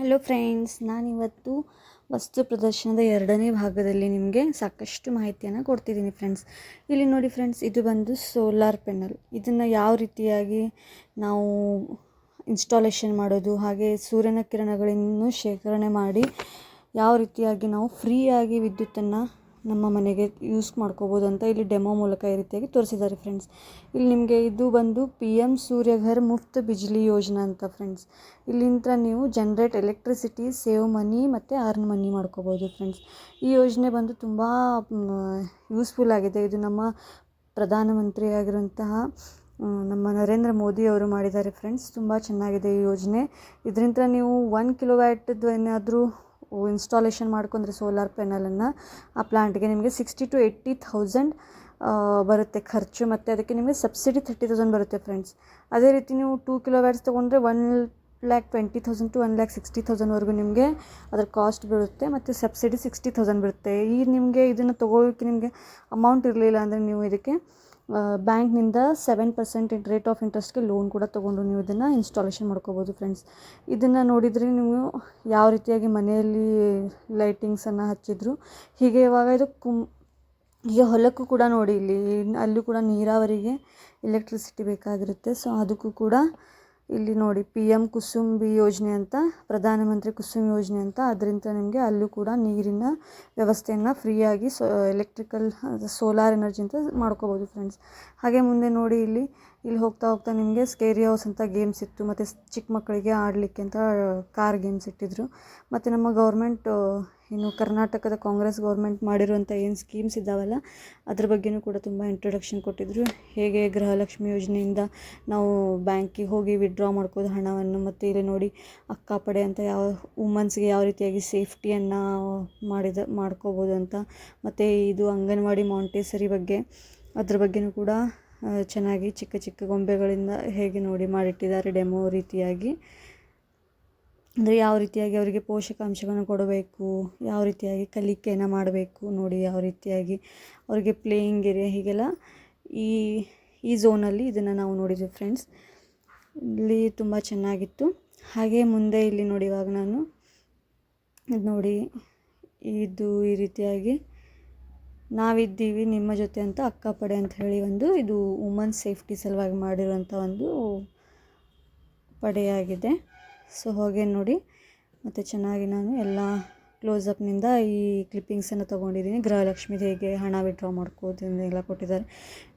Hello friends, ನಾನಿವತ್ತು ವಸ್ತು ಪ್ರದರ್ಶನದ 2ನೇ ಭಾಗದಲ್ಲಿ ನಿಮಗೆ ಸಾಕಷ್ಟು ಮಾಹಿತಿಯನ್ನು ಕೊಡ್ತಿದ್ದೀನಿ ಫ್ರೆಂಡ್ಸ್. ಇಲ್ಲಿ ನೋಡಿ ಫ್ರೆಂಡ್ಸ್, ಇದು ಬಂದು ಸೋಲಾರ್ ಪ್ಯಾನಲ್. ಇದನ್ನು ಯಾವ ರೀತಿಯಾಗಿ ನಾವು ಇನ್ಸ್ಟಾಲೇಷನ್ ಮಾಡೋದು, ಹಾಗೆ ಸೂರ್ಯನ ಕಿರಣಗಳನ್ನು ಶೇಖರಣೆ ಮಾಡಿ ಯಾವ ರೀತಿಯಾಗಿ ನಾವು ಫ್ರೀಯಾಗಿ ವಿದ್ಯುತ್ತನ್ನು ನಮ್ಮ ಮನೆಗೆ ಯೂಸ್ ಮಾಡ್ಕೋಬೋದು ಅಂತ ಇಲ್ಲಿ ಡೆಮೋ ಮೂಲಕ ಈ ರೀತಿಯಾಗಿ ತೋರಿಸಿದ್ದಾರೆ ಫ್ರೆಂಡ್ಸ್. ಇಲ್ಲಿ ನಿಮಗೆ ಇದು ಬಂದು PM ಸೂರ್ಯಘರ್ ಮುಫ್ತ್ ಬಿಜ್ಲಿ ಯೋಜನಾ ಅಂತ ಫ್ರೆಂಡ್ಸ್. ಇಲ್ಲಿಂದ ನೀವು ಜನರೇಟ್ ಎಲೆಕ್ಟ್ರಿಸಿಟಿ, ಸೇವ್ ಮನಿ ಮತ್ತು ಅರ್ನ್ ಮನಿ ಮಾಡ್ಕೋಬೋದು ಫ್ರೆಂಡ್ಸ್. ಈ ಯೋಜನೆ ಬಂದು ತುಂಬ ಯೂಸ್ಫುಲ್ ಆಗಿದೆ. ಇದು ನಮ್ಮ ಪ್ರಧಾನಮಂತ್ರಿಯಾಗಿರುವಂತಹ ನಮ್ಮ ನರೇಂದ್ರ ಮೋದಿ ಅವರು ಮಾಡಿದ್ದಾರೆ ಫ್ರೆಂಡ್ಸ್. ತುಂಬ ಚೆನ್ನಾಗಿದೆ ಈ ಯೋಜನೆ. ಇದರಿಂದ ನೀವು 1 ಕಿಲೋವ್ಯಾಟ್ದು ಏನಾದರೂ ಇನ್ಸ್ಟಾಲೇಷನ್ ಮಾಡ್ಕೊಂಡ್ರೆ ಸೋಲಾರ್ ಪ್ಯಾನಲನ್ನು ಆ ಪ್ಲಾಂಟ್ಗೆ ನಿಮಗೆ 60,000 to 80,000 ಬರುತ್ತೆ ಖರ್ಚು, ಮತ್ತು ಅದಕ್ಕೆ ನಿಮಗೆ ಸಬ್ಸಿಡಿ 30,000 ಬರುತ್ತೆ ಫ್ರೆಂಡ್ಸ್. ಅದೇ ರೀತಿ ನೀವು 2 ಕಿಲೋವ್ಯಾಟ್ಸ್ ತೊಗೊಂಡ್ರೆ 1,20,000 to 1,60,000ವರೆಗೂ ನಿಮಗೆ ಅದರ ಕಾಸ್ಟ್ ಬೀಳುತ್ತೆ, ಮತ್ತು ಸಬ್ಸಿಡಿ 60,000 ಬರುತ್ತೆ. ನಿಮಗೆ ಇದನ್ನು ತೊಗೊಳ್ಳೋಕ್ಕೆ ನಿಮಗೆ ಅಮೌಂಟ್ ಇರಲಿಲ್ಲ ಅಂದರೆ ನೀವು ಇದಕ್ಕೆ ಬ್ಯಾಂಕ್ನಿಂದ 7% ರೇಟ್ ಆಫ್ ಇಂಟ್ರೆಸ್ಟ್ಗೆ ಲೋನ್ ಕೂಡ ತೊಗೊಂಡು ನೀವು ಇದನ್ನು ಇನ್ಸ್ಟಾಲೇಷನ್ ಮಾಡ್ಕೋಬೋದು ಫ್ರೆಂಡ್ಸ್. ಇದನ್ನು ನೋಡಿದರೆ ನೀವು ಯಾವ ರೀತಿಯಾಗಿ ಮನೆಯಲ್ಲಿ ಲೈಟಿಂಗ್ಸನ್ನು ಹಚ್ಚಿದ್ರು ಹೀಗೆ ಇವಾಗ ಇದು ಈಗ ಹೊಲಕ್ಕೂ ಕೂಡ ನೋಡಿ, ಅಲ್ಲೂ ಕೂಡ ನೀರಾವರಿಗೆ ಎಲೆಕ್ಟ್ರಿಸಿಟಿ ಬೇಕಾಗಿರುತ್ತೆ. ಸೊ ಅದಕ್ಕೂ ಕೂಡ ಇಲ್ಲಿ ನೋಡಿ PM ಕುಸುಮ್ ಯೋಜನೆ ಅಂತ, ಪ್ರಧಾನಮಂತ್ರಿ ಕುಸುಮ್ ಯೋಜನೆ ಅಂತ, ಅದರಿಂದ ನಿಮಗೆ ಅಲ್ಲೂ ಕೂಡ ನೀರಿನ ವ್ಯವಸ್ಥೆಯನ್ನು ಫ್ರೀಯಾಗಿ ಎಲೆಕ್ಟ್ರಿಕಲ್ ಸೋಲಾರ್ ಎನರ್ಜಿ ಅಂತ ಮಾಡ್ಕೋಬೋದು ಫ್ರೆಂಡ್ಸ್. ಹಾಗೆ ಮುಂದೆ ನೋಡಿ, ಇಲ್ಲಿ ಹೋಗ್ತಾ ನಿಮಗೆ ಸ್ಕೇರಿ ಹೌಸ್ ಅಂತ ಗೇಮ್ಸ್ ಇತ್ತು, ಮತ್ತು ಚಿಕ್ಕ ಮಕ್ಕಳಿಗೆ ಆಡಲಿಕ್ಕೆ ಅಂತ ಕಾರ್ ಗೇಮ್ಸ್ ಇಟ್ಟಿದ್ರು. ಮತ್ತು ನಮ್ಮ ಗೌರ್ಮೆಂಟ್ ಇನ್ನು ಕರ್ನಾಟಕದ ಕಾಂಗ್ರೆಸ್ ಗೌರ್ಮೆಂಟ್ ಮಾಡಿರುವಂಥ ಏನು ಸ್ಕೀಮ್ಸ್ ಇದ್ದಾವಲ್ಲ ಅದ್ರ ಬಗ್ಗೆಯೂ ಕೂಡ ತುಂಬ ಇಂಟ್ರೊಡಕ್ಷನ್ ಕೊಟ್ಟಿದ್ದರು. ಹೇಗೆ ಗೃಹಲಕ್ಷ್ಮಿ ಯೋಜನೆಯಿಂದ ನಾವು ಬ್ಯಾಂಕಿಗೆ ಹೋಗಿ ವಿಡ್ರಾ ಮಾಡ್ಕೋದು ಹಣವನ್ನು, ಮತ್ತು ಇಲ್ಲಿ ನೋಡಿ ಅಕ್ಕಾಪಡೆ ಅಂತ ಯಾವ ವುಮನ್ಸ್ಗೆ ಯಾವ ರೀತಿಯಾಗಿ ಸೇಫ್ಟಿಯನ್ನು ಮಾಡ್ಕೋಬೋದು ಅಂತ, ಮತ್ತು ಇದು ಅಂಗನವಾಡಿ ಮಾಂಟೇಸರಿ ಬಗ್ಗೆ ಅದ್ರ ಬಗ್ಗೆಯೂ ಕೂಡ ಚೆನ್ನಾಗಿ ಚಿಕ್ಕ ಚಿಕ್ಕ ಗೊಂಬೆಗಳಿಂದ ಹೇಗೆ ನೋಡಿ ಮಾಡಿಟ್ಟಿದ್ದಾರೆ ಡೆಮೋ ರೀತಿಯಾಗಿ. ಅಂದರೆ ಯಾವ ರೀತಿಯಾಗಿ ಅವರಿಗೆ ಪೋಷಕಾಂಶಗಳನ್ನು ಕೊಡಬೇಕು, ಯಾವ ರೀತಿಯಾಗಿ ಕಲಿಕೆಯನ್ನು ಮಾಡಬೇಕು ನೋಡಿ, ಯಾವ ರೀತಿಯಾಗಿ ಅವರಿಗೆ ಪ್ಲೇಯಿಂಗ್ ಏರಿಯಾ ಹೀಗೆಲ್ಲ ಈ ಝೋನಲ್ಲಿ ಇದನ್ನು ನಾವು ನೋಡಿದ್ವಿ ಫ್ರೆಂಡ್ಸ್. ಇಲ್ಲಿ ತುಂಬ ಚೆನ್ನಾಗಿತ್ತು. ಹಾಗೆ ಮುಂದೆ ಇಲ್ಲಿ ನೋಡಿ, ಇವಾಗ ನಾನು ಇದು ನೋಡಿ, ಇದು ಈ ರೀತಿಯಾಗಿ ನಾವಿದ್ದೀವಿ ನಿಮ್ಮ ಜೊತೆ ಅಂತ ಅಕ್ಕಪಡೆ ಅಂತ ಹೇಳಿ ಇದು ವುಮನ್ಸ್ ಸೇಫ್ಟಿ ಸಲುವಾಗಿ ಮಾಡಿರುವಂಥ ಒಂದು ಪಡೆಯಾಗಿದೆ. ಸೊ ಹಾಗೆ ನೋಡಿ, ಮತ್ತು ಚೆನ್ನಾಗಿ ನಾನು ಎಲ್ಲ ಕ್ಲೋಸಪ್ನಿಂದ ಈ ಕ್ಲಿಪ್ಪಿಂಗ್ಸನ್ನು ತೊಗೊಂಡಿದ್ದೀನಿ. ಗೃಹಲಕ್ಷ್ಮಿದು ಹೇಗೆ ಹಣ ವಿಡ್ರಾ ಮಾಡ್ಕೋದು ಎಲ್ಲ ಕೊಟ್ಟಿದ್ದಾರೆ.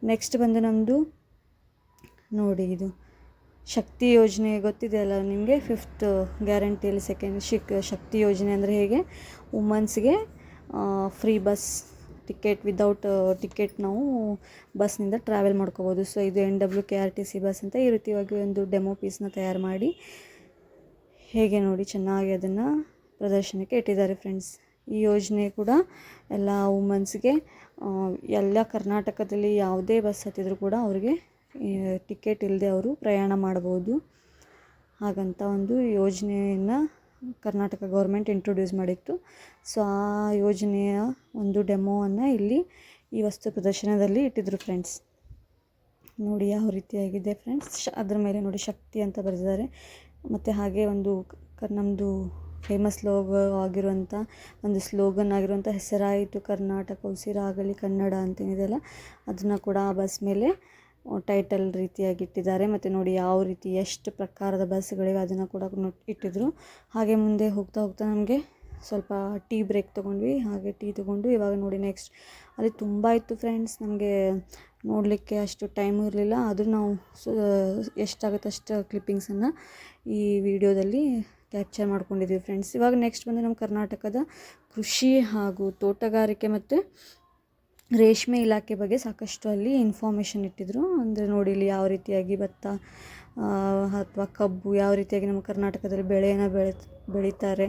ನೆಕ್ಸ್ಟ್ ಬಂದು ನಮ್ಮದು ನೋಡಿ, ಇದು ಶಕ್ತಿ ಯೋಜನೆ ಗೊತ್ತಿದೆಯಲ್ಲ ನಿಮಗೆ, 5th ಗ್ಯಾರಂಟಿಯಲ್ಲಿ ಶಕ್ತಿ ಯೋಜನೆ ಅಂದರೆ ಹೇಗೆ ವುಮನ್ಸ್ಗೆ free bus ticket, without ticket ನಾವು ಬಸ್ನಿಂದ ಟ್ರಾವೆಲ್ ಮಾಡ್ಕೋಬೋದು. ಸೊ ಇದು NWKRTC ಬಸ್ ಅಂತ ಈ ರೀತಿಯಾಗಿ ಒಂದು ಡೆಮೋ ಪೀಸ್ನ ತಯಾರು ಮಾಡಿ ಹೇಗೆ ನೋಡಿ ಚೆನ್ನಾಗಿ ಅದನ್ನು ಪ್ರದರ್ಶನಕ್ಕೆ ಇಟ್ಟಿದ್ದಾರೆ ಫ್ರೆಂಡ್ಸ್. ಈ ಯೋಜನೆ ಕೂಡ ಎಲ್ಲ ವುಮನ್ಸ್ಗೆ ಎಲ್ಲ ಕರ್ನಾಟಕದಲ್ಲಿ ಯಾವುದೇ ಬಸ್ ಹತ್ತಿದ್ರು ಕೂಡ ಅವ್ರಿಗೆ ಟಿಕೆಟ್ ಇಲ್ಲದೆ ಅವರು ಪ್ರಯಾಣ ಮಾಡ್ಬೋದು. ಹಾಗಂತ ಒಂದು ಯೋಜನೆಯನ್ನು ಕರ್ನಾಟಕ ಗೌರ್ಮೆಂಟ್ ಇಂಟ್ರೊಡ್ಯೂಸ್ ಮಾಡಿತ್ತು. ಸೊ ಆ ಯೋಜನೆಯ ಒಂದು ಡೆಮೋವನ್ನು ಇಲ್ಲಿ ಈ ವಸ್ತು ಪ್ರದರ್ಶನದಲ್ಲಿ ಇಟ್ಟಿದ್ರು ಫ್ರೆಂಡ್ಸ್. ನೋಡಿ ಯಾವ ರೀತಿಯಾಗಿದೆ ಫ್ರೆಂಡ್ಸ್. ಅದ್ರ ಮೇಲೆ ನೋಡಿ ಶಕ್ತಿ ಅಂತ ಬರೆದಿದ್ದಾರೆ. ಮತ್ತು ಹಾಗೆ ಒಂದು ನಮ್ಮದು ಫೇಮಸ್ ಲೋಗೋ ಆಗಿರುವಂಥ ಒಂದು ಸ್ಲೋಗನ್ ಆಗಿರುವಂಥ ಹೆಸರಾಯಿತು ಕರ್ನಾಟಕ ಉಸಿರಾಗಲಿ ಕನ್ನಡ ಅಂತೇನಿದೆಯಲ್ಲ ಅದನ್ನು ಕೂಡ ಆ ಬಸ್ ಮೇಲೆ ಟೈಟಲ್ ರೀತಿಯಾಗಿ ಇಟ್ಟಿದ್ದಾರೆ. ಮತ್ತು ನೋಡಿ ಯಾವ ರೀತಿ ಎಷ್ಟು ಪ್ರಕಾರದ ಬಸ್ಗಳಿವೆ ಅದನ್ನು ಕೂಡ ಇಟ್ಟಿದ್ರು. ಹಾಗೆ ಮುಂದೆ ಹೋಗ್ತಾ ನಮಗೆ ಸ್ವಲ್ಪ ಟೀ ಬ್ರೇಕ್ ತೊಗೊಂಡ್ವಿ. ಹಾಗೆ ಟೀ ತೊಗೊಂಡು ಇವಾಗ ನೋಡಿ ನೆಕ್ಸ್ಟ್ ಅಲ್ಲಿ ತುಂಬ ಇತ್ತು ಫ್ರೆಂಡ್ಸ್. ನಮಗೆ ನೋಡಲಿಕ್ಕೆ ಅಷ್ಟು ಟೈಮು ಇರಲಿಲ್ಲ, ಆದರೂ ನಾವು ಎಷ್ಟಾಗುತ್ತೆ ಅಷ್ಟು ಕ್ಲಿಪ್ಪಿಂಗ್ಸನ್ನು ಈ ವಿಡಿಯೋದಲ್ಲಿ ಕ್ಯಾಪ್ಚರ್ ಮಾಡ್ಕೊಂಡಿದ್ದೀವಿ ಫ್ರೆಂಡ್ಸ್. ಇವಾಗ ನೆಕ್ಸ್ಟ್ ಬಂದು ನಮ್ಮ ಕರ್ನಾಟಕದ ಕೃಷಿ ಹಾಗೂ ತೋಟಗಾರಿಕೆ ಮತ್ತು ರೇಷ್ಮೆ ಇಲಾಖೆ ಬಗ್ಗೆ ಸಾಕಷ್ಟು ಅಲ್ಲಿ ಇನ್ಫಾರ್ಮೇಷನ್ ಇಟ್ಟಿದ್ರು. ಅಂದರೆ ನೋಡಿ ಇಲ್ಲಿ ಯಾವ ರೀತಿಯಾಗಿ ಭತ್ತ ಅಥವಾ ಕಬ್ಬು ಯಾವ ರೀತಿಯಾಗಿ ನಮ್ಮ ಕರ್ನಾಟಕದಲ್ಲಿ ಬೆಳೆಯನ್ನು ಬೆಳೀತಾರೆ,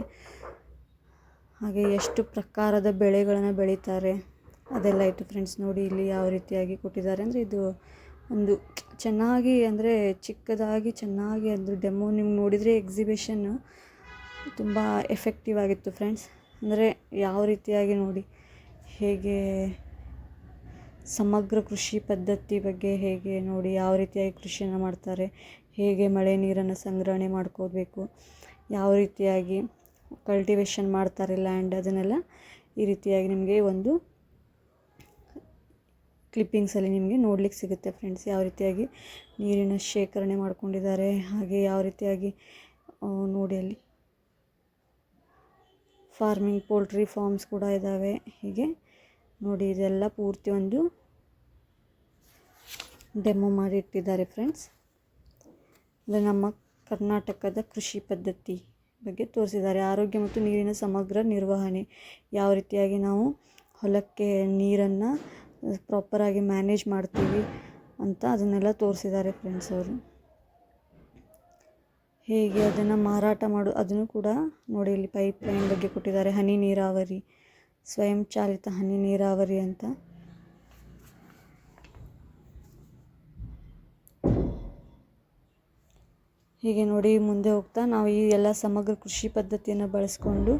ಹಾಗೆ ಎಷ್ಟು ಪ್ರಕಾರದ ಬೆಳೆಗಳನ್ನು ಬೆಳೀತಾರೆ ಅದೆಲ್ಲ ಇತ್ತು ಫ್ರೆಂಡ್ಸ್. ನೋಡಿ ಇಲ್ಲಿ ಯಾವ ರೀತಿಯಾಗಿ ಕೊಟ್ಟಿದ್ದಾರೆ ಅಂದರೆ ಇದು ಒಂದು ಚೆನ್ನಾಗಿ, ಅಂದರೆ ಚಿಕ್ಕದಾಗಿ ಚೆನ್ನಾಗಿ ಅದು ಡೆಮೋ ನಿಮ್ಗೆ ನೋಡಿದರೆ ಎಕ್ಸಿಬಿಷನ್ ತುಂಬ ಎಫೆಕ್ಟಿವ್ ಆಗಿತ್ತು ಫ್ರೆಂಡ್ಸ್. ಅಂದರೆ ಯಾವ ರೀತಿಯಾಗಿ ನೋಡಿ ಹೇಗೆ ಸಮಗ್ರ ಕೃಷಿ ಪದ್ಧತಿ ಬಗ್ಗೆ ಹೇಗೆ ನೋಡಿ ಯಾವ ರೀತಿಯಾಗಿ ಕೃಷಿಯನ್ನು ಮಾಡ್ತಾರೆ, ಹೇಗೆ ಮಳೆ ನೀರನ್ನು ಸಂಗ್ರಹಣೆ ಮಾಡ್ಕೋಬೇಕು, ಯಾವ ರೀತಿಯಾಗಿ ಕಲ್ಟಿವೇಷನ್ ಮಾಡ್ತಾರೆ ಲ್ಯಾಂಡ್, ಅದನ್ನೆಲ್ಲ ಈ ರೀತಿಯಾಗಿ ನಿಮಗೆ ಒಂದು ಕ್ಲಿಪ್ಪಿಂಗ್ಸಲ್ಲಿ ನಿಮಗೆ ನೋಡ್ಲಿಕ್ಕೆ ಸಿಗುತ್ತೆ ಫ್ರೆಂಡ್ಸ್. ಯಾವ ರೀತಿಯಾಗಿ ನೀರಿನ ಶೇಖರಣೆ ಮಾಡ್ಕೊಂಡಿದ್ದಾರೆ, ಹಾಗೆ ಯಾವ ರೀತಿಯಾಗಿ ನೋಡಿ ಅಲ್ಲಿ ಫಾರ್ಮಿಂಗ್ ಪೋಲ್ಟ್ರಿ ಫಾರ್ಮ್ಸ್ ಕೂಡ ಇದ್ದಾವೆ. ಹೀಗೆ ನೋಡಿ ಇದೆಲ್ಲ ಪೂರ್ತಿ ಒಂದು ಡೆಮೋ ಮಾಡಿ ಇಟ್ಟಿದ್ದಾರೆ ಫ್ರೆಂಡ್ಸ್. ಅಂದರೆ ನಮ್ಮ ಕರ್ನಾಟಕದ ಕೃಷಿ ಪದ್ಧತಿ ಬಗ್ಗೆ ತೋರಿಸಿದ್ದಾರೆ. ಆರೋಗ್ಯ ಮತ್ತು ನೀರಿನ ಸಮಗ್ರ ನಿರ್ವಹಣೆ, ಯಾವ ರೀತಿಯಾಗಿ ನಾವು ಹೊಲಕ್ಕೆ ನೀರನ್ನು ಪ್ರಾಪರಾಗಿ ಮ್ಯಾನೇಜ್ ಮಾಡ್ತೀವಿ ಅಂತ ಅದನ್ನೆಲ್ಲ ತೋರಿಸಿದ್ದಾರೆ ಫ್ರೆಂಡ್ಸ್ ಅವರು. ಹೇಗೆ ಅದನ್ನು ಮಾರಾಟ ಅದನ್ನು ಕೂಡ ನೋಡಿ, ಇಲ್ಲಿ ಪೈಪ್ ಲೈನ್ ಬಗ್ಗೆ ಕೊಟ್ಟಿದ್ದಾರೆ, ಹನಿ ನೀರಾವರಿ, ಸ್ವಯಂ ಚಾಲಿತ ಹನಿ ನೀರಾವರಿ ಅಂತ. ಹೀಗೆ ನೋಡಿ ಮುಂದೆ ಹೋಗ್ತಾ ನಾವು ಈ ಎಲ್ಲ ಸಮಗ್ರ ಕೃಷಿ ಪದ್ಧತಿಯನ್ನು ಬಳಸ್ಕೊಂಡು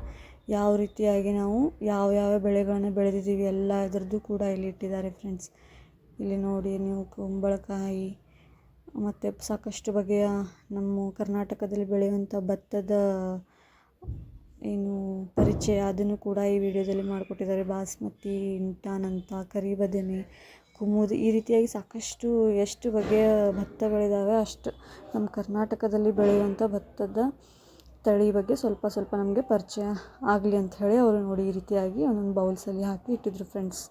ಯಾವ ರೀತಿಯಾಗಿ ನಾವು ಯಾವ ಬೆಳೆಗಳನ್ನು ಬೆಳೆದಿದ್ದೀವಿ ಎಲ್ಲ ಅದರದ್ದು ಕೂಡ ಇಲ್ಲಿ ಇಟ್ಟಿದ್ದಾರೆ ಫ್ರೆಂಡ್ಸ್. ಇಲ್ಲಿ ನೋಡಿ ನೀವು ಕುಂಬಳಕಾಯಿ ಮತ್ತು ಸಾಕಷ್ಟು ಬಗೆಯ ನಮ್ಮ ಕರ್ನಾಟಕದಲ್ಲಿ ಬೆಳೆಯುವಂಥ ಭತ್ತದ ಏನು ಪರಿಚಯ ಅದನ್ನು ಕೂಡ ಈ ವಿಡಿಯೋದಲ್ಲಿ ಮಾಡಿಕೊಟ್ಟಿದ್ದಾರೆ. ಬಾಸ್ಮತಿ, ಇಂಟಾನ್ ಅಂತ, ಕರಿಬದನೆ, ಕುಮುದ್, ಈ ರೀತಿಯಾಗಿ ಸಾಕಷ್ಟು ಎಷ್ಟು ಬಗೆಯ ಭತ್ತಗಳಿದ್ದಾವೆ ಅಷ್ಟು ನಮ್ಮ ಕರ್ನಾಟಕದಲ್ಲಿ ಬೆಳೆಯುವಂಥ ಭತ್ತದ ತಳಿ ಬಗ್ಗೆ ಸ್ವಲ್ಪ ನಮಗೆ ಪರಿಚಯ ಆಗಲಿ ಅಂತ ಹೇಳಿ ಅವರು ನೋಡಿ ಈ ರೀತಿಯಾಗಿ ಒಂದೊಂದು ಬೌಲ್ಸಲ್ಲಿ ಹಾಕಿ ಇಟ್ಟಿದ್ರು ಫ್ರೆಂಡ್ಸ್.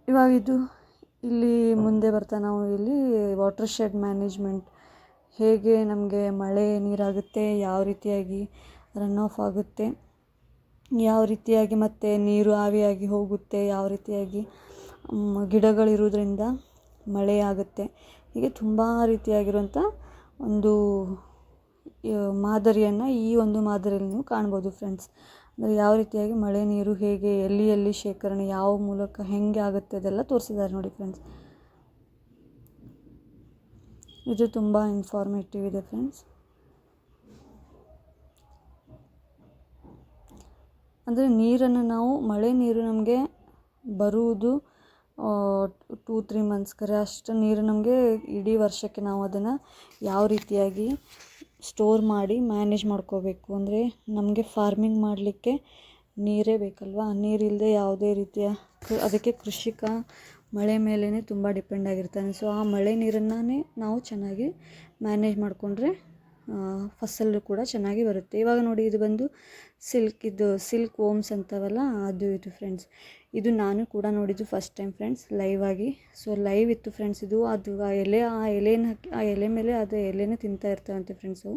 ಇವಾಗ ಇದು ಇಲ್ಲಿ ಮುಂದೆ ಬರ್ತಾ ನಾವು ಇಲ್ಲಿ ವಾಟರ್ ಶೆಡ್ ಮ್ಯಾನೇಜ್ಮೆಂಟ್, ಹೇಗೆ ನಮಗೆ ಮಳೆ ನೀರಾಗುತ್ತೆ, ಯಾವ ರೀತಿಯಾಗಿ ರನ್ ಆಫ್ ಆಗುತ್ತೆ, ಯಾವ ರೀತಿಯಾಗಿ ಮತ್ತು ನೀರು ಆವಿಯಾಗಿ ಹೋಗುತ್ತೆ, ಯಾವ ರೀತಿಯಾಗಿ ಗಿಡಗಳಿರೋದ್ರಿಂದ ಮಳೆ ಆಗುತ್ತೆ, ಹೀಗೆ ತುಂಬ ರೀತಿಯಾಗಿರುವಂಥ ಒಂದು ಮಾದರಿಯನ್ನು ಈ ಒಂದು ಮಾದರಿಯಲ್ಲಿ ನೀವು ಕಾಣ್ಬೋದು ಫ್ರೆಂಡ್ಸ್. ಅಂದರೆ ಯಾವ ರೀತಿಯಾಗಿ ಮಳೆ ನೀರು ಹೇಗೆ ಎಲ್ಲಿ ಶೇಖರಣೆ ಯಾವ ಮೂಲಕ ಹೆಂಗೆ ಆಗುತ್ತೆ ಅದೆಲ್ಲ ತೋರಿಸಿದ್ದಾರೆ ನೋಡಿ ಫ್ರೆಂಡ್ಸ್. ಇದು ತುಂಬ ಇನ್ಫಾರ್ಮೇಟಿವ್ ಇದೆ ಫ್ರೆಂಡ್ಸ್. ಅಂದರೆ ನೀರನ್ನು ನಾವು ಮಳೆ ನೀರು ನಮಗೆ ಬರುವುದು 2-3 ಮಂತ್ಸ್ಗರೆ ಅಷ್ಟು ನೀರು ನಮಗೆ ಇಡೀ ವರ್ಷಕ್ಕೆ ನಾವು ಅದನ್ನು ಯಾವ ರೀತಿಯಾಗಿ ಸ್ಟೋರ್ ಮಾಡಿ ಮ್ಯಾನೇಜ್ ಮಾಡ್ಕೋಬೇಕು. ಅಂದರೆ ನಮಗೆ ಫಾರ್ಮಿಂಗ್ ಮಾಡಲಿಕ್ಕೆ ನೀರೇ ಬೇಕಲ್ವಾ, ನೀರಿಲ್ಲದೆ ಯಾವುದೇ ರೀತಿಯ ಅದಕ್ಕೆ ಕೃಷಿಕ ಮಳೆ ಮೇಲೇ ತುಂಬ ಡಿಪೆಂಡ್ ಆಗಿರ್ತಾನೆ. ಸೊ ಆ ಮಳೆ ನೀರನ್ನೇ ನಾವು ಚೆನ್ನಾಗಿ ಮ್ಯಾನೇಜ್ ಮಾಡಿಕೊಂಡ್ರೆ ಫಸಲು ಕೂಡ ಚೆನ್ನಾಗಿ ಬರುತ್ತೆ. ಇವಾಗ ನೋಡಿ ಇದು ಬಂದು ಸಿಲ್ಕ್ ವೋಮ್ಸ್ ಅಂತವಲ್ಲ ಅದು ಇದು ಫ್ರೆಂಡ್ಸ್. ಇದು ನಾನು ಕೂಡ ನೋಡಿದ್ದು ಫಸ್ಟ್ ಟೈಮ್ ಫ್ರೆಂಡ್ಸ್ ಲೈವ್ ಆಗಿ. ಸೊ ಲೈವ್ ಇತ್ತು ಫ್ರೆಂಡ್ಸ್ ಇದು. ಅದು ಆ ಎಲೆ ಮೇಲೆ ಅದು ಎಲೆನೇ ತಿಂತಾ ಇರ್ತಾವಂತೆ ಫ್ರೆಂಡ್ಸು.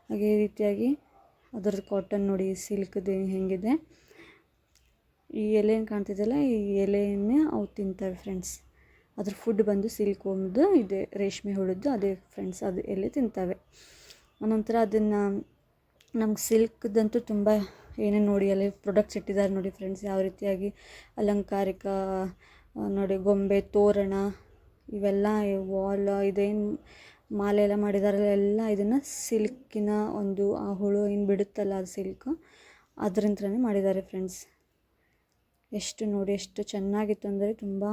ಹಾಗೆ ಈ ರೀತಿಯಾಗಿ ಅದರದ್ದು ಕಾಟನ್ ನೋಡಿ ಸಿಲ್ಕ್ದು ಹೆಂಗಿದೆ, ಈ ಎಲೆಯನ್ನು ಕಾಣ್ತಿದ್ದಲ್ಲ ಈ ಎಲೆಯನ್ನೇ ಅವು ತಿಂತವೆ ಫ್ರೆಂಡ್ಸ್. ಅದ್ರ ಫುಡ್ ಬಂದು ಸಿಲ್ಕ್ ವೋಮ್ದು ಇದೆ, ರೇಷ್ಮೆ ಹುಳದ್ದು ಅದೇ ಫ್ರೆಂಡ್ಸ್, ಅದು ಎಲೆ ತಿಂತವೆ. ಆನಂತರ ಅದನ್ನು ನಮ್ಗೆ ಸಿಲ್ಕ್ದಂತೂ ತುಂಬ ಏನೇನು ನೋಡಿ ಅಲ್ಲಿ ಪ್ರೊಡಕ್ಟ್ಸ್ ಇಟ್ಟಿದ್ದಾರೆ ನೋಡಿ ಫ್ರೆಂಡ್ಸ್. ಯಾವ ರೀತಿಯಾಗಿ ಅಲಂಕಾರಿಕ ನೋಡಿ ಗೊಂಬೆ, ತೋರಣ, ಇವೆಲ್ಲ ವಾಲ್ ಇದೇನು ಮಾಲೆ ಎಲ್ಲ ಮಾಡಿದಾರಲ್ಲ ಎಲ್ಲ ಇದನ್ನು ಸಿಲ್ಕಿನ ಒಂದು ಆ ಹುಳು ಏನು ಬಿಡುತ್ತಲ್ಲ ಅದು ಸಿಲ್ಕ್ ಅದರಿಂದನೇ ಮಾಡಿದ್ದಾರೆ ಫ್ರೆಂಡ್ಸ್. ಎಷ್ಟು ನೋಡಿ ಎಷ್ಟು ಚೆನ್ನಾಗಿತ್ತು ಅಂದರೆ ತುಂಬ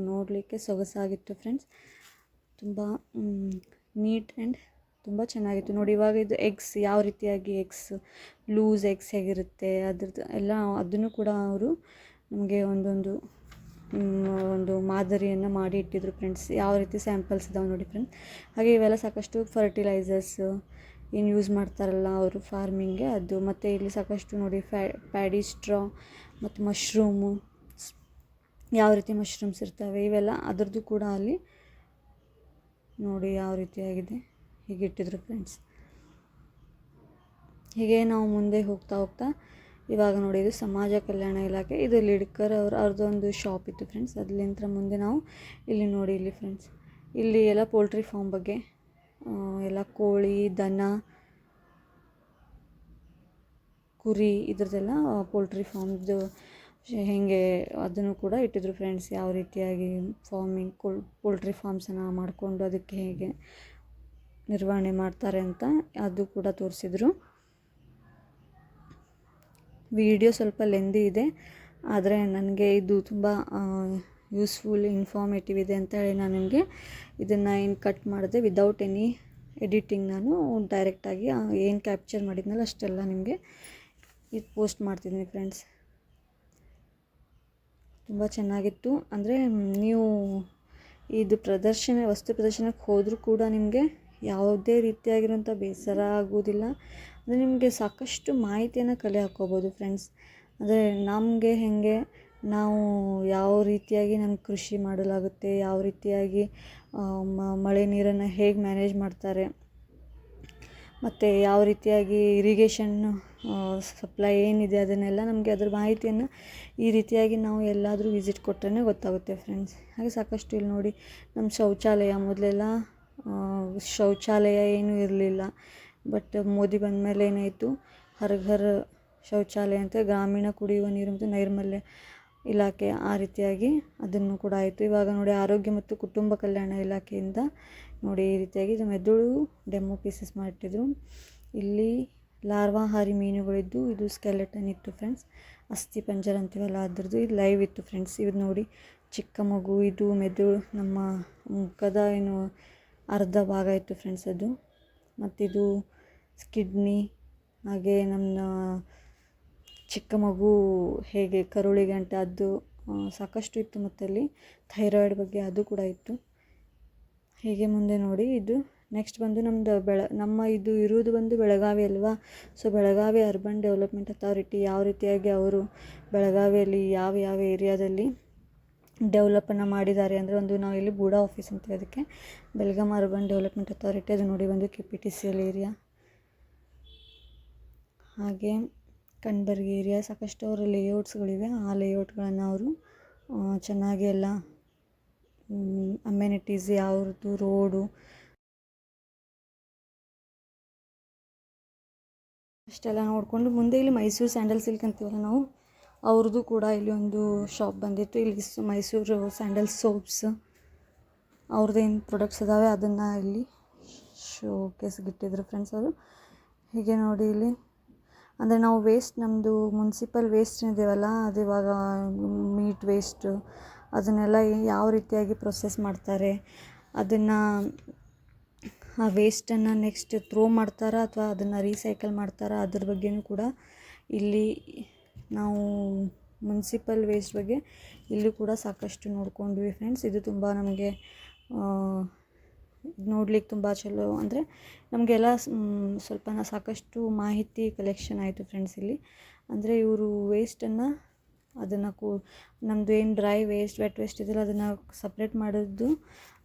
ನೋಡಲಿಕ್ಕೆ ಸೊಗಸಾಗಿತ್ತು ಫ್ರೆಂಡ್ಸ್. ತುಂಬ ನೀಟ್ ಆ್ಯಂಡ್ ತುಂಬ ಚೆನ್ನಾಗಿತ್ತು ನೋಡಿ. ಇವಾಗ ಇದು ಎಗ್ಸ್ ಯಾವ ರೀತಿಯಾಗಿ ಲೂಸ್ ಎಗ್ಸ್ ಹೇಗಿರುತ್ತೆ ಅದ್ರದ್ದು ಎಲ್ಲ ಅದನ್ನು ಕೂಡ ಅವರು ನಮಗೆ ಒಂದು ಮಾದರಿಯನ್ನು ಮಾಡಿ ಇಟ್ಟಿದ್ರು ಫ್ರೆಂಡ್ಸ್. ಯಾವ ರೀತಿ ಸ್ಯಾಂಪಲ್ಸ್ ಇದಾವೆ ನೋಡಿ ಫ್ರೆಂಡ್ಸ್. ಹಾಗೆ ಇವೆಲ್ಲ ಸಾಕಷ್ಟು ಫರ್ಟಿಲೈಸರ್ಸ್ ಏನು ಯೂಸ್ ಮಾಡ್ತಾರಲ್ಲ ಅವರು ಫಾರ್ಮಿಂಗ್ಗೆ ಅದು. ಮತ್ತು ಇಲ್ಲಿ ಸಾಕಷ್ಟು ನೋಡಿ ಪ್ಯಾಡಿ ಸ್ಟ್ರಾ ಮತ್ತು ಮಶ್ರೂಮು, ಯಾವ ರೀತಿ ಮಶ್ರೂಮ್ಸ್ ಇರ್ತವೆ ಇವೆಲ್ಲ ಅದರದ್ದು ಕೂಡ ಅಲ್ಲಿ ನೋಡಿ ಯಾವ ರೀತಿಯಾಗಿದೆ ಹೀಗಿಟ್ಟಿದ್ರು ಫ್ರೆಂಡ್ಸ್. ಹೀಗೆ ನಾವು ಮುಂದೆ ಹೋಗ್ತಾ ಇವಾಗ ನೋಡಿ ಇದು ಸಮಾಜ ಕಲ್ಯಾಣ ಇಲಾಖೆ, ಇದು ಲಿಡ್ಕರ್ ಅವ್ರದ್ದೊಂದು ಶಾಪ್ ಇತ್ತು ಫ್ರೆಂಡ್ಸ್. ಅಲ್ಲಿಂದ ಮುಂದೆ ನಾವು ಇಲ್ಲಿ ನೋಡಿ ಇಲ್ಲಿ ಫ್ರೆಂಡ್ಸ್ ಇಲ್ಲಿ ಎಲ್ಲ ಪೋಲ್ಟ್ರಿ ಫಾರ್ಮ್ ಬಗ್ಗೆ ಎಲ್ಲ ಕೋಳಿ, ದನ, ಕುರಿ ಇದ್ರದ್ದೆಲ್ಲ ಪೋಲ್ಟ್ರಿ ಫಾರ್ಮ್ದು ಹೇಗೆ ಅದನ್ನು ಕೂಡ ಇಟ್ಟಿದ್ರು ಫ್ರೆಂಡ್ಸ್. ಯಾವ ರೀತಿಯಾಗಿ ಫಾರ್ಮಿಂಗ್ ಪೋಲ್ಟ್ರಿ ಫಾರ್ಮ್ಸನ್ನು ಮಾಡಿಕೊಂಡು ಅದಕ್ಕೆ ಹೇಗೆ ನಿರ್ವಹಣೆ ಮಾಡ್ತಾರೆ ಅಂತ ಅದು ಕೂಡ ತೋರಿಸಿದ್ರು. ವಿಡಿಯೋ ಸ್ವಲ್ಪ ಲೆಂದಿ ಇದೆ, ಆದರೆ ನನಗೆ ಇದು ತುಂಬ ಯೂಸ್ಫುಲ್ ಇನ್ಫಾರ್ಮೇಟಿವ್ ಇದೆ ಅಂತ ಹೇಳಿ ನಾನು ನಿಮಗೆ ಇದನ್ನು ಏನು ಕಟ್ ಮಾಡಿದೆ ವಿದೌಟ್ ಎನಿ ಎಡಿಟಿಂಗ್ ನಾನು ಡೈರೆಕ್ಟಾಗಿ ಏನು ಕ್ಯಾಪ್ಚರ್ ಮಾಡಿದ್ನಲ್ಲ ಅಷ್ಟೆಲ್ಲ ನಿಮಗೆ ಇದು ಪೋಸ್ಟ್ ಮಾಡ್ತಿದ್ದೀನಿ ಫ್ರೆಂಡ್ಸ್. ತುಂಬ ಚೆನ್ನಾಗಿತ್ತು. ಅಂದರೆ ನೀವು ಇದು ವಸ್ತು ಪ್ರದರ್ಶನಕ್ಕೆ ಹೋದರೂ ಕೂಡ ನಿಮಗೆ ಯಾವುದೇ ರೀತಿಯಾಗಿರುವಂಥ ಬೇಸರ ಆಗೋದಿಲ್ಲ. ಅಂದರೆ ನಿಮಗೆ ಸಾಕಷ್ಟು ಮಾಹಿತಿಯನ್ನು ಕಲೆ ಹಾಕ್ಕೋಬೋದು ಫ್ರೆಂಡ್ಸ್. ಅಂದರೆ ನಮಗೆ ಹೇಗೆ ನಾವು ಯಾವ ರೀತಿಯಾಗಿ ನಮ್ಗೆ ಕೃಷಿ ಮಾಡಲಾಗುತ್ತೆ, ಯಾವ ರೀತಿಯಾಗಿ ಮಳೆ ನೀರನ್ನು ಹೇಗೆ ಮ್ಯಾನೇಜ್ ಮಾಡ್ತಾರೆ, ಮತ್ತು ಯಾವ ರೀತಿಯಾಗಿ ಇರಿಗೇಷನ್ ಸಪ್ಲೈ ಏನಿದೆ ಅದನ್ನೆಲ್ಲ ನಮಗೆ ಅದ್ರ ಮಾಹಿತಿಯನ್ನು ಈ ರೀತಿಯಾಗಿ ನಾವು ಎಲ್ಲಾದರೂ ವಿಸಿಟ್ ಕೊಟ್ಟರೆ ಗೊತ್ತಾಗುತ್ತೆ ಫ್ರೆಂಡ್ಸ್. ಹಾಗೆ ಸಾಕಷ್ಟು ಇಲ್ಲಿ ನೋಡಿ ನಮ್ಮ ಶೌಚಾಲಯ, ಮೊದಲೆಲ್ಲ ಶೌಚಾಲಯ ಏನೂ ಇರಲಿಲ್ಲ. ಬಟ್ ಮೋದಿ ಬಂದ ಮೇಲೆ ಏನಾಯಿತು, ಹರ್ ಘರ್ ಶೌಚಾಲಯ ಅಂತ ಗ್ರಾಮೀಣ ಕುಡಿಯುವ ನೀರು ಮತ್ತು ನೈರ್ಮಲ್ಯ ಇಲಾಖೆ ಆ ರೀತಿಯಾಗಿ ಅದನ್ನು ಕೂಡ ಆಯಿತು. ಇವಾಗ ನೋಡಿ ಆರೋಗ್ಯ ಮತ್ತು ಕುಟುಂಬ ಕಲ್ಯಾಣ ಇಲಾಖೆಯಿಂದ ನೋಡಿ ಈ ರೀತಿಯಾಗಿ ಇದು ಮೆದುಳು ಡೆಮೋ ಪೀಸಸ್ ಮಾಡಿಟ್ಟಿದ್ರು. ಇಲ್ಲಿ ಲಾರ್ವಾಹಾರಿ ಮೀನುಗಳಿದ್ದು, ಇದು ಸ್ಕೆಲೆಟನ್ ಇತ್ತು ಫ್ರೆಂಡ್ಸ್, ಅಸ್ಥಿ ಪಂಜರ ಅಂತೀವಲ್ಲ ಅದ್ರದ್ದು. ಇದು ಲೈವ್ ಇತ್ತು ಫ್ರೆಂಡ್ಸ್. ಇದು ನೋಡಿ ಚಿಕ್ಕ ಮಗು, ಇದು ಮೆದುಳು, ನಮ್ಮ ಮುಖದ ಏನು ಅರ್ಧ ಭಾಗ ಇತ್ತು ಫ್ರೆಂಡ್ಸ್ ಅದು. ಮತ್ತಿದು ಕಿಡ್ನಿ, ಹಾಗೆ ನಮ್ಮ ಚಿಕ್ಕ ಮಗು ಹೇಗೆ ಕರುಳಿಗಂಟೆ ಅದು ಸಾಕಷ್ಟು ಇತ್ತು. ಮತ್ತು ಅಲ್ಲಿ ಥೈರಾಯ್ಡ್ ಬಗ್ಗೆ ಅದು ಕೂಡ ಇತ್ತು. ಹೀಗೆ ಮುಂದೆ ನೋಡಿ ಇದು ನೆಕ್ಸ್ಟ್ ಬಂದು ನಮ್ಮ ಇದು ಇರುವುದು ಬಂದು ಬೆಳಗಾವಿ ಅಲ್ವಾ. So Belagavi urban development authority ಯಾವ ರೀತಿಯಾಗಿ ಅವರು ಬೆಳಗಾವಿಯಲ್ಲಿ ಯಾವ ಯಾವ ಏರಿಯಾದಲ್ಲಿ ಡೆವಲಪನ್ನು ಮಾಡಿದ್ದಾರೆ ಅಂದರೆ, ಒಂದು ನಾವು ಇಲ್ಲಿ ಬೂಡಾ ಆಫೀಸ್ ಅಂತೀವಿ ಅದಕ್ಕೆ, ಬೆಳಗಾಂ ಅರ್ಬನ್ ಡೆವಲಪ್ಮೆಂಟ್ ಅಥಾರಿಟಿ. ಅದು ನೋಡಿ ಒಂದು KPTCL ಏರಿಯಾ, ಹಾಗೆ ಕಣ್ಬರ್ಗಿ ಏರಿಯಾ. ಸಾಕಷ್ಟು ಅವರ ಲೇಔಟ್ಸ್ಗಳಿವೆ. ಆ ಲೇಔಟ್ಗಳನ್ನು ಅವರು ಚೆನ್ನಾಗಿ ಎಲ್ಲ ಅಮ್ಯುನಿಟೀಸ್ ಯಾವ್ದು ರೋಡು ಅಷ್ಟೆಲ್ಲ ನೋಡಿಕೊಂಡು ಮುಂದೆ ಇಲ್ಲಿ ಮೈಸೂರು ಸ್ಯಾಂಡಲ್ ಸಿಲ್ಕ್ ಅಂತೀವಲ್ಲ ನಾವು, ಅವ್ರದ್ದು ಕೂಡ ಇಲ್ಲಿ ಒಂದು ಶಾಪ್ ಬಂದಿತ್ತು. ಇಲ್ಲಿ ಮೈಸೂರು ಸ್ಯಾಂಡಲ್ ಸೋಪ್ಸ್ ಅವ್ರದ್ದೇನು ಪ್ರಾಡಕ್ಟ್ಸ್ ಇದ್ದಾವೆ ಅದನ್ನು ಇಲ್ಲಿ ಶೋಕೇಸ್ಗೆ ಇಟ್ಟಿದ್ರು ಫ್ರೆಂಡ್ಸ್ ಅವರು. ಹೀಗೆ ನೋಡಿ ಇಲ್ಲಿ ಅಂದರೆ ನಾವು ವೇಸ್ಟ್, ನಮ್ಮದು ಮುನ್ಸಿಪಲ್ ವೇಸ್ಟ್ ಏನಿದೆಯಲ್ಲ ಅದು ಇವಾಗ ಮೀಟ್ ವೇಸ್ಟ್ ಅದನ್ನೆಲ್ಲ ಯಾವ ರೀತಿಯಾಗಿ ಪ್ರೊಸೆಸ್ ಮಾಡ್ತಾರೆ, ಅದನ್ನು ಆ ವೇಸ್ಟನ್ನು ನೆಕ್ಸ್ಟ್ ಥ್ರೋ ಮಾಡ್ತಾರಾ ಅಥವಾ ಅದನ್ನು ರೀಸೈಕಲ್ ಮಾಡ್ತಾರಾ, ಅದ್ರ ಬಗ್ಗೆಯೂ ಕೂಡ ಇಲ್ಲಿ ನಾವು ಮುನ್ಸಿಪಲ್ ವೇಸ್ಟ್ ಬಗ್ಗೆ ಇಲ್ಲೂ ಕೂಡ ಸಾಕಷ್ಟು ನೋಡ್ಕೊಂಡ್ವಿ ಫ್ರೆಂಡ್ಸ್. ಇದು ತುಂಬ ನಮಗೆ ನೋಡ್ಲಿಕ್ಕೆ ತುಂಬ ಚಲೋ, ಅಂದರೆ ನಮಗೆಲ್ಲ ಸ್ವಲ್ಪ ಸಾಕಷ್ಟು ಮಾಹಿತಿ ಕಲೆಕ್ಷನ್ ಆಯಿತು ಫ್ರೆಂಡ್ಸ್ ಇಲ್ಲಿ. ಅಂದರೆ ಇವರು ವೇಸ್ಟನ್ನು ಅದನ್ನು ನಮ್ಮದು ಏನು ಡ್ರೈ ವೇಸ್ಟ್ ವೆಟ್ ವೇಸ್ಟ್ ಇದೆಯಲ್ಲ ಅದನ್ನು ಸಪ್ರೇಟ್ ಮಾಡೋದು,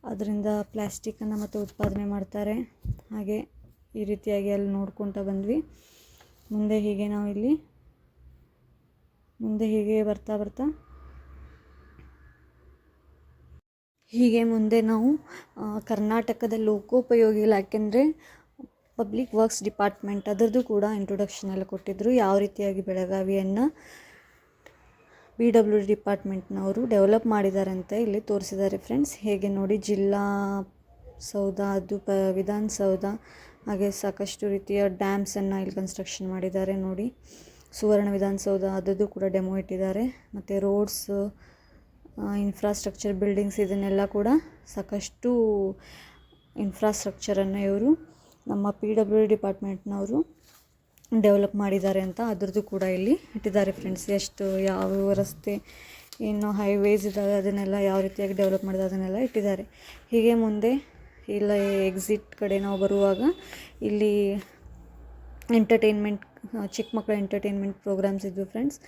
ಅದರಿಂದ ಪ್ಲ್ಯಾಸ್ಟಿಕ್ಕನ್ನು ಮತ್ತು ಉತ್ಪಾದನೆ ಮಾಡ್ತಾರೆ. ಹಾಗೆ ಈ ರೀತಿಯಾಗಿ ಅಲ್ಲಿ ನೋಡ್ಕೊತ ಬಂದ್ವಿ. ಮುಂದೆ ಹೀಗೆ ಬರ್ತಾ ಹೀಗೆ ಮುಂದೆ ನಾವು ಕರ್ನಾಟಕದ ಲೋಕೋಪಯೋಗಿ ಇಲಾಖೆ ಅಂದರೆ ಪಬ್ಲಿಕ್ ವರ್ಕ್ಸ್ ಡಿಪಾರ್ಟ್ಮೆಂಟ್ ಅದರದ್ದು ಕೂಡ ಇಂಟ್ರೊಡಕ್ಷನ್ ಎಲ್ಲ ಕೊಟ್ಟಿದ್ದರು. ಯಾವ ರೀತಿಯಾಗಿ ಬೆಳಗಾವಿಯನ್ನು PWD ಡಿಪಾರ್ಟ್ಮೆಂಟ್ನವರು ಡೆವಲಪ್ ಮಾಡಿದ್ದಾರೆ ಅಂತ ಇಲ್ಲಿ ತೋರಿಸಿದ್ದಾರೆ ಫ್ರೆಂಡ್ಸ್. ಹೇಗೆ ನೋಡಿ ಜಿಲ್ಲಾ ಸೌಧ, ಅದು ವಿಧಾನಸೌಧ, ಹಾಗೆ ಸಾಕಷ್ಟು ರೀತಿಯ ಡ್ಯಾಮ್ಸನ್ನು ಇಲ್ಲಿ ಕನ್ಸ್ಟ್ರಕ್ಷನ್ ಮಾಡಿದ್ದಾರೆ. ನೋಡಿ ಸುವರ್ಣ ವಿಧಾನಸೌಧ ಅದರದ್ದು ಕೂಡ ಡೆಮೋ ಇಟ್ಟಿದ್ದಾರೆ. ಮತ್ತು ರೋಡ್ಸ್, ಇನ್ಫ್ರಾಸ್ಟ್ರಕ್ಚರ್, ಬಿಲ್ಡಿಂಗ್ಸ್ ಇದನ್ನೆಲ್ಲ ಕೂಡ ಸಾಕಷ್ಟು ಇನ್ಫ್ರಾಸ್ಟ್ರಕ್ಚರನ್ನು ಇವರು ನಮ್ಮ PWD ಡಿಪಾರ್ಟ್ಮೆಂಟ್ನವರು ಡೆವಲಪ್ ಮಾಡಿದ್ದಾರೆ ಅಂತ ಅದರದ್ದು ಕೂಡ ಇಲ್ಲಿ ಇಟ್ಟಿದ್ದಾರೆ ಫ್ರೆಂಡ್ಸ್. ಎಷ್ಟು ಯಾವ ರಸ್ತೆ ಏನು ಹೈವೇಸ್ ಇದ್ದಾವೆ ಅದನ್ನೆಲ್ಲ ಯಾವ ರೀತಿಯಾಗಿ ಡೆವಲಪ್ ಮಾಡಿದ್ದಾರೆ ಅದನ್ನೆಲ್ಲ ಇಟ್ಟಿದ್ದಾರೆ. ಹೀಗೆ ಮುಂದೆ ಇಲ್ಲ ಎಕ್ಸಿಟ್ ಕಡೆ ನಾವು ಬರುವಾಗ ಇಲ್ಲಿ ಎಂಟರ್ಟೈನ್ಮೆಂಟ್, ಚಿಕ್ಕ ಮಕ್ಕಳ ಎಂಟರ್ಟೈನ್ಮೆಂಟ್ ಪ್ರೋಗ್ರಾಮ್ಸ್ ಇದ್ವು ಫ್ರೆಂಡ್ಸ್.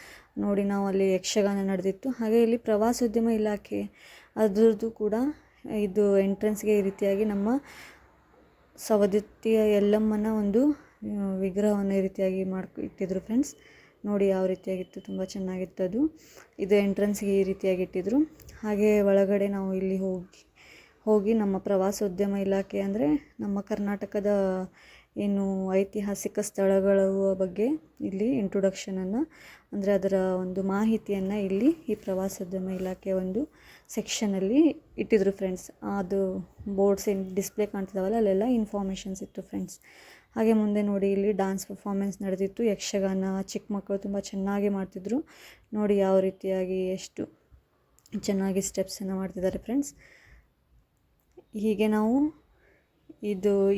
ನೋಡಿ ನಾವು ಅಲ್ಲಿ ಯಕ್ಷಗಾನ ನಡೆದಿತ್ತು. ಹಾಗೆ ಇಲ್ಲಿ ಪ್ರವಾಸೋದ್ಯಮ ಇಲಾಖೆ ಅದರದ್ದು ಕೂಡ ಇದು ಎಂಟ್ರೆನ್ಸ್ಗೆ ಈ ರೀತಿಯಾಗಿ ನಮ್ಮ ಸವದತ್ತಿಯ ಯಲ್ಲಮ್ಮನ ಒಂದು ವಿಗ್ರಹವನ್ನು ಈ ರೀತಿಯಾಗಿ ಇಟ್ಟಿದ್ರು ಫ್ರೆಂಡ್ಸ್. ನೋಡಿ ಯಾವ ರೀತಿಯಾಗಿತ್ತು, ತುಂಬ ಚೆನ್ನಾಗಿತ್ತು ಅದು. ಇದು ಎಂಟ್ರೆನ್ಸ್ಗೆ ಈ ರೀತಿಯಾಗಿ ಇಟ್ಟಿದ್ರು. ಹಾಗೆ ಒಳಗಡೆ ನಾವು ಇಲ್ಲಿ ಹೋಗಿ ನಮ್ಮ ಪ್ರವಾಸೋದ್ಯಮ ಇಲಾಖೆ ಅಂದರೆ ನಮ್ಮ ಕರ್ನಾಟಕದ ಏನು ಐತಿಹಾಸಿಕ ಸ್ಥಳಗಳ ಬಗ್ಗೆ ಇಲ್ಲಿ ಇಂಟ್ರೊಡಕ್ಷನನ್ನು, ಅಂದರೆ ಅದರ ಒಂದು ಮಾಹಿತಿಯನ್ನು ಇಲ್ಲಿ ಈ ಪ್ರವಾಸೋದ್ಯಮ ಇಲಾಖೆ ಒಂದು ಸೆಕ್ಷನಲ್ಲಿ ಇಟ್ಟಿದ್ರು ಫ್ರೆಂಡ್ಸ್. ಅದು ಬೋರ್ಡ್ಸ್ ಏನು ಡಿಸ್ಪ್ಲೇ ಕಾಣ್ತಿದ್ದಾವಲ್ಲ ಅಲ್ಲೆಲ್ಲ ಇನ್ಫಾರ್ಮೇಷನ್ಸ್ ಇತ್ತು ಫ್ರೆಂಡ್ಸ್. ಹಾಗೆ ಮುಂದೆ ನೋಡಿ ಇಲ್ಲಿ ಡ್ಯಾನ್ಸ್ ಪರ್ಫಾರ್ಮೆನ್ಸ್ ನಡೆದಿತ್ತು. ಯಕ್ಷಗಾನ ಚಿಕ್ಕ ಮಕ್ಕಳು ತುಂಬ ಚೆನ್ನಾಗಿ ಮಾಡ್ತಿದ್ರು. ನೋಡಿ ಯಾವ ರೀತಿಯಾಗಿ ಎಷ್ಟು ಚೆನ್ನಾಗಿ ಸ್ಟೆಪ್ಸನ್ನು ಮಾಡ್ತಿದ್ದಾರೆ ಫ್ರೆಂಡ್ಸ್. ಹೀಗೆ ನಾವು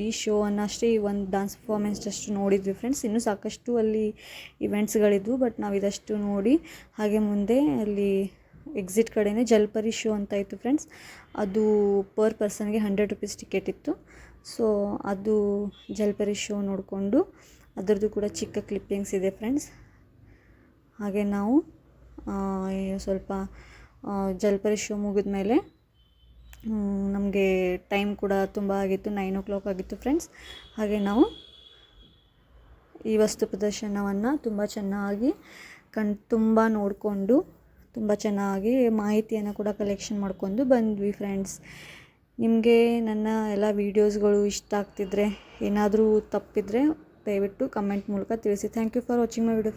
ಈ ಶೋವನ್ನು ಅಷ್ಟೇ ಒಂದು ಡಾನ್ಸ್ ಪರ್ಫಾಮೆನ್ಸ್ ಅಷ್ಟು ನೋಡಿದ್ವಿ ಫ್ರೆಂಡ್ಸ್. ಇನ್ನೂ ಸಾಕಷ್ಟು ಅಲ್ಲಿ ಇವೆಂಟ್ಸ್ಗಳಿದ್ವು, ಬಟ್ ನಾವು ಇದಷ್ಟು ನೋಡಿ ಹಾಗೆ ಮುಂದೆ ಅಲ್ಲಿ ಎಕ್ಸಿಟ್ ಕಡೆಯೇ ಜಲ್ಪರಿ ಶೋ ಅಂತ ಇತ್ತು ಫ್ರೆಂಡ್ಸ್. ಅದು ಪರ್ ಪರ್ಸನ್ಗೆ 100 ರೂಪೀಸ್ ಟಿಕೆಟ್ ಇತ್ತು. ಸೊ ಅದು ಜಲ್ಪರಿ ಶೋ ನೋಡಿಕೊಂಡು ಅದರದ್ದು ಕೂಡ ಚಿಕ್ಕ ಕ್ಲಿಪ್ಪಿಂಗ್ಸ್ ಇದೆ ಫ್ರೆಂಡ್ಸ್. ಹಾಗೆ ನಾವು ಸ್ವಲ್ಪ ಜಲ್ಪರಿ ಶೋ ಮುಗಿದ ಮೇಲೆ ನಮಗೆ ಟೈಮ್ ಕೂಡ ತುಂಬ ಆಗಿತ್ತು, 9 o'clock ಆಗಿತ್ತು ಫ್ರೆಂಡ್ಸ್. ಹಾಗೆ ನಾವು ಈ ವಸ್ತು ಪ್ರದರ್ಶನವನ್ನು ತುಂಬ ಚೆನ್ನಾಗಿ ತುಂಬ ನೋಡಿಕೊಂಡು ತುಂಬ ಚೆನ್ನಾಗಿ ಮಾಹಿತಿಯನ್ನು ಕೂಡ ಕಲೆಕ್ಷನ್ ಮಾಡ್ಕೊಂಡು ಬಂದ್ವಿ ಫ್ರೆಂಡ್ಸ್. ನಿಮಗೆ ನನ್ನ ಎಲ್ಲ ವೀಡಿಯೋಸ್ಗಳು ಇಷ್ಟ ಆಗ್ತಿದ್ರೆ, ಏನಾದರೂ ತಪ್ಪಿದರೆ ದಯವಿಟ್ಟು ಕಮೆಂಟ್ ಮೂಲಕ ತಿಳಿಸಿ. Thank you for watching my video.